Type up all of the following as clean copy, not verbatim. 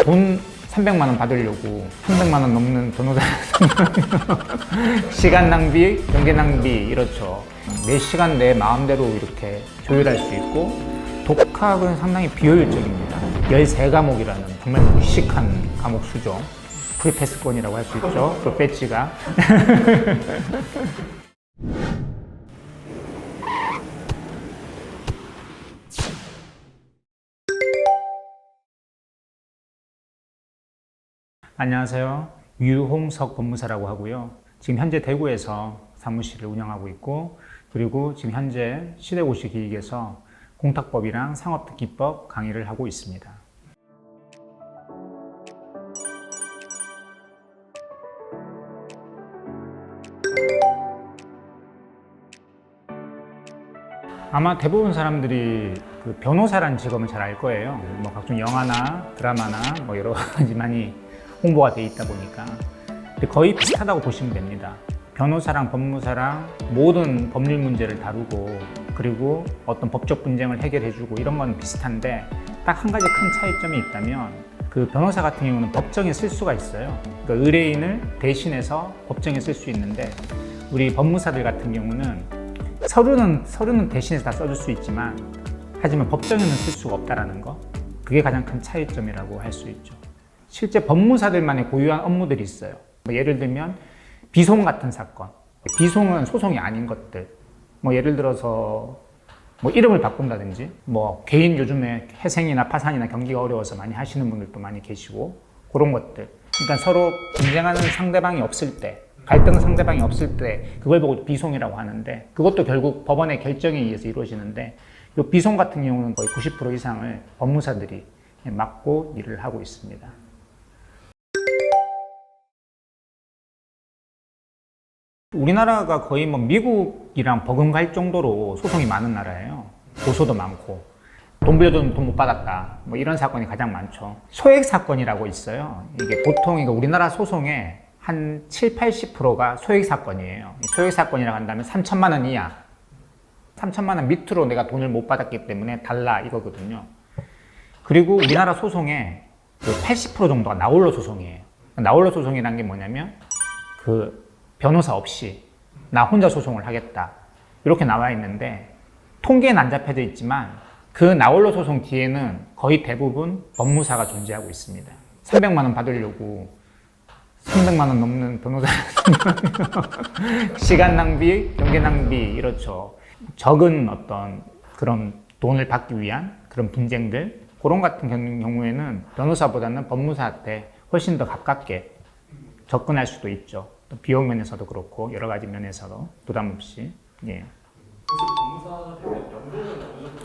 돈 300만 원 받으려고 300만 원 넘는 변호사 시간 낭비, 경제 낭비 이렇죠. 내 시간 내 마음대로 이렇게 조율할 수 있고 독학은 상당히 비효율적입니다. 13과목이라는 정말 무식한 과목 수죠. 프리패스권이라고 할 수 있죠. 그 배지가. 안녕하세요. 유홍석 법무사라고 하고요. 지금 현재 대구에서 사무실을 운영하고 있고, 그리고 지금 현재 시대고시기획에서 공탁법이랑 상업특기법 강의를 하고 있습니다. 아마 대부분 사람들이 그 변호사라는 직업은 잘 알 거예요. 뭐 각종 영화나 드라마나 뭐 여러 가지 많이 홍보가 돼 있다 보니까. 근데 거의 비슷하다고 보시면 됩니다. 변호사랑 법무사랑 모든 법률 문제를 다루고, 그리고 어떤 법적 분쟁을 해결해주고 이런 건 비슷한데, 딱 한 가지 큰 차이점이 있다면, 그 변호사 같은 경우는 법정에 쓸 수가 있어요. 그러니까 의뢰인을 대신해서 법정에 쓸 수 있는데, 우리 법무사들 같은 경우는 서류는 대신해서 다 써줄 수 있지만, 하지만 법정에는 쓸 수가 없다라는 거, 그게 가장 큰 차이점이라고 할 수 있죠. 실제 법무사들만의 고유한 업무들이 있어요. 뭐 예를 들면 비송 같은 사건, 비송은 소송이 아닌 것들, 뭐 예를 들어서 뭐 이름을 바꾼다든지, 뭐 개인 요즘에 회생이나 파산이나 경기가 어려워서 많이 하시는 분들도 많이 계시고, 그런 것들. 그러니까 서로 분쟁하는 상대방이 없을 때, 갈등 상대방이 없을 때 그걸 보고 비송이라고 하는데, 그것도 결국 법원의 결정에 의해서 이루어지는데, 이 비송 같은 경우는 거의 90% 이상을 법무사들이 맡고 일을 하고 있습니다. 우리나라가 거의 뭐 미국이랑 버금갈 정도로 소송이 많은 나라예요. 고소도 많고, 돈 빌려줬는데 돈 못 받았다, 뭐 이런 사건이 가장 많죠. 소액 사건이라고 있어요. 이게 보통 우리나라 소송의 한 70~80%가 소액 사건이에요. 소액 사건이라고 한다면 3천만 원 이하, 3천만 원 밑으로 내가 돈을 못 받았기 때문에 달라 이거거든요. 그리고 우리나라 소송의 80% 정도가 나홀로 소송이에요. 나홀로 소송이라는 게 뭐냐면, 그 변호사 없이 나 혼자 소송을 하겠다, 이렇게 나와 있는데, 통계는 안 잡혀져 있지만 그 나홀로 소송 뒤에는 거의 대부분 법무사가 존재하고 있습니다. 300만 원 받으려고 300만 원 넘는 변호사 시간 낭비, 경제 낭비 이렇죠. 적은 어떤 그런 돈을 받기 위한 그런 분쟁들, 그런 같은 경우에는 변호사보다는 법무사한테 훨씬 더 가깝게 접근할 수도 있죠. 비용 면에서도 그렇고 여러 가지 면에서도 부담 없이. 예. 법무사가 되면 연봉은 어느 정도?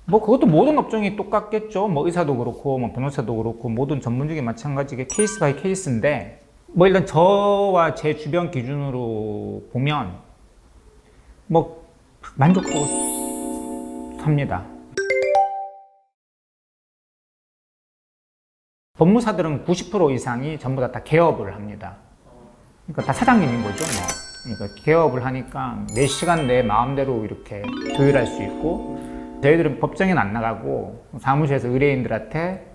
뭐 그것도 모든 업종이 똑같겠죠. 뭐 의사도 그렇고 뭐 변호사도 그렇고 모든 전문직이 마찬가지게 케이스 바이 케이스인데, 뭐 일단 저와 제 주변 기준으로 보면 뭐 만족하고 삽니다. 법무사들은 90% 이상이 전부 다 개업을 합니다. 그러니까 다 사장님인 거죠. 뭐. 그러니까 개업을 하니까 내 시간 내 마음대로 이렇게 조율할 수 있고, 저희들은 법정에는 안 나가고 사무실에서 의뢰인들한테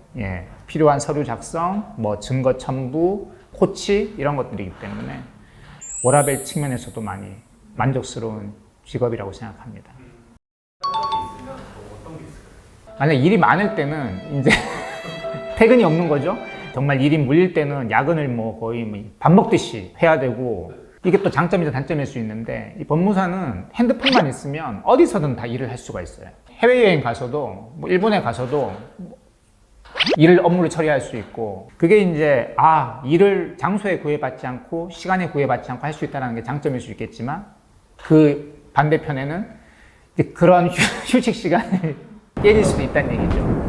필요한 서류 작성, 뭐 증거 첨부, 코치 이런 것들이기 때문에 워라밸 측면에서도 많이 만족스러운 직업이라고 생각합니다. 만약 일이 많을 때는 이제 퇴근이 없는 거죠. 정말 일이 물릴 때는 야근을 뭐 거의 밥 먹듯이 해야 되고, 이게 또 장점이자 단점일 수 있는데, 이 법무사는 핸드폰만 있으면 어디서든 다 일을 할 수가 있어요. 해외여행 가서도, 뭐 일본에 가서도 업무를 처리할 수 있고, 그게 이제 일을 장소에 구애받지 않고 시간에 구애받지 않고 할 수 있다는 게 장점일 수 있겠지만, 그 반대편에는 이제 그런 휴식 시간을 깨질 수도 있다는 얘기죠.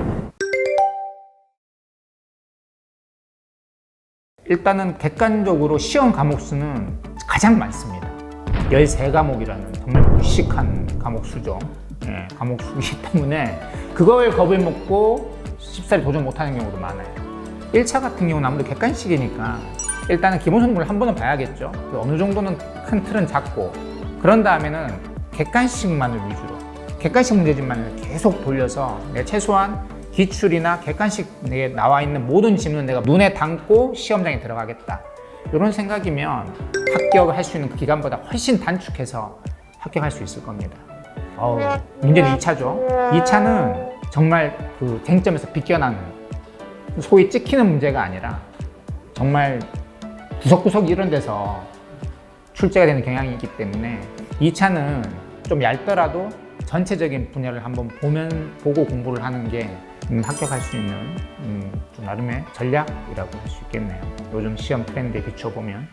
일단은 객관적으로 시험 과목 수는 가장 많습니다. 13과목이라는 정말 무식한 과목 수죠. 과목 수이기 때문에 그걸 겁을 먹고 쉽사리 도전 못하는 경우도 많아요. 1차 같은 경우는 아무래도 객관식이니까 일단은 기본 성분을 한 번은 봐야겠죠. 어느 정도는 큰 틀은 잡고, 그런 다음에는 객관식만을 위주로, 객관식 문제집만을 계속 돌려서 내가 최소한 기출이나 객관식에 나와 있는 모든 질문을 내가 눈에 담고 시험장에 들어가겠다. 이런 생각이면 합격할 수 있는 그 기간보다 훨씬 단축해서 합격할 수 있을 겁니다. 문제는 2차죠. 2차는 정말 그 쟁점에서 비껴나는, 소위 찍히는 문제가 아니라 정말 구석구석 이런 데서 출제가 되는 경향이 있기 때문에 2차는 좀 얇더라도 전체적인 분야를 한번 보고 공부를 하는 게 합격할 수 있는 좀 나름의 전략이라고 할 수 있겠네요. 요즘 시험 트렌드에 비춰보면.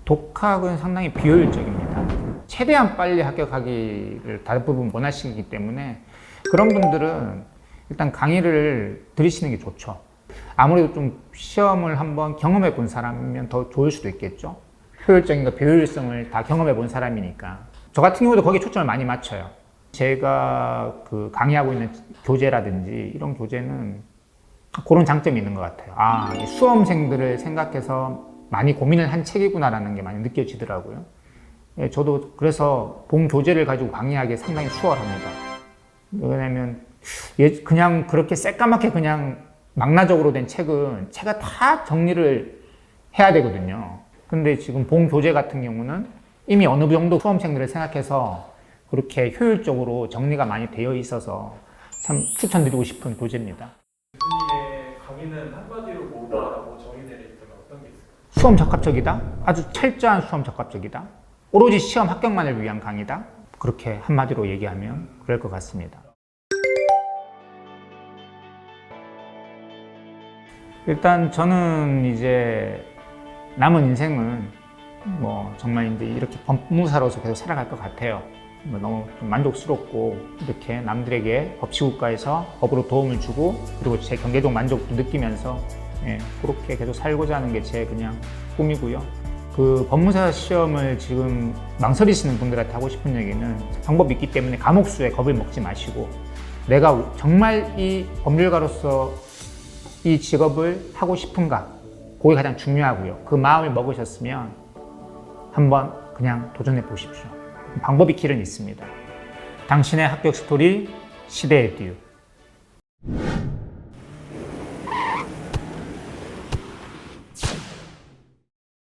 독학은 상당히 비효율적입니다. 최대한 빨리 합격하기를 대부분 원하시기 때문에 그런 분들은 일단 강의를 들으시는 게 좋죠. 아무래도 좀 시험을 한번 경험해 본 사람이면 더 좋을 수도 있겠죠. 효율적인과 비효율성을 다 경험해 본 사람이니까. 저 같은 경우도 거기에 초점을 많이 맞춰요. 제가 그 강의하고 있는 교재라든지 이런 교재는 그런 장점이 있는 것 같아요. 이 수험생들을 생각해서 많이 고민을 한 책이구나라는 게 많이 느껴지더라고요. 예, 저도 그래서 본 교재를 가지고 강의하기 상당히 수월합니다. 왜냐면 그냥 그렇게 새까맣게 그냥 망라적으로 된 책은 제가 다 정리를 해야 되거든요. 근데 지금 본 교재 같은 경우는 이미 어느 정도 수험생들을 생각해서 그렇게 효율적으로 정리가 많이 되어 있어서 참 추천드리고 싶은 교재입니다. 교수님의 강의는 한마디로 뭐다라고 정의내리면 어떤 게 있을까요? 수험 적합적이다? 아주 철저한 수험 적합적이다? 오로지 시험 합격만을 위한 강의다? 그렇게 한마디로 얘기하면 그럴 것 같습니다. 일단 저는 이제 남은 인생은 정말 이제 이렇게 법무사로서 계속 살아갈 것 같아요. 너무 좀 만족스럽고 이렇게 남들에게 법치국가에서 법으로 도움을 주고 그리고 제 경제적 만족도 느끼면서 그렇게 계속 살고자 하는 게 제 그냥 꿈이고요. 그 법무사 시험을 지금 망설이시는 분들한테 하고 싶은 얘기는 방법이 있기 때문에 과목수에 겁을 먹지 마시고 내가 정말 이 법률가로서 이 직업을 하고 싶은가? 그게 가장 중요하고요. 그 마음을 먹으셨으면 한번 그냥 도전해 보십시오. 방법이 길은 있습니다. 당신의 합격 스토리 시대의 듀.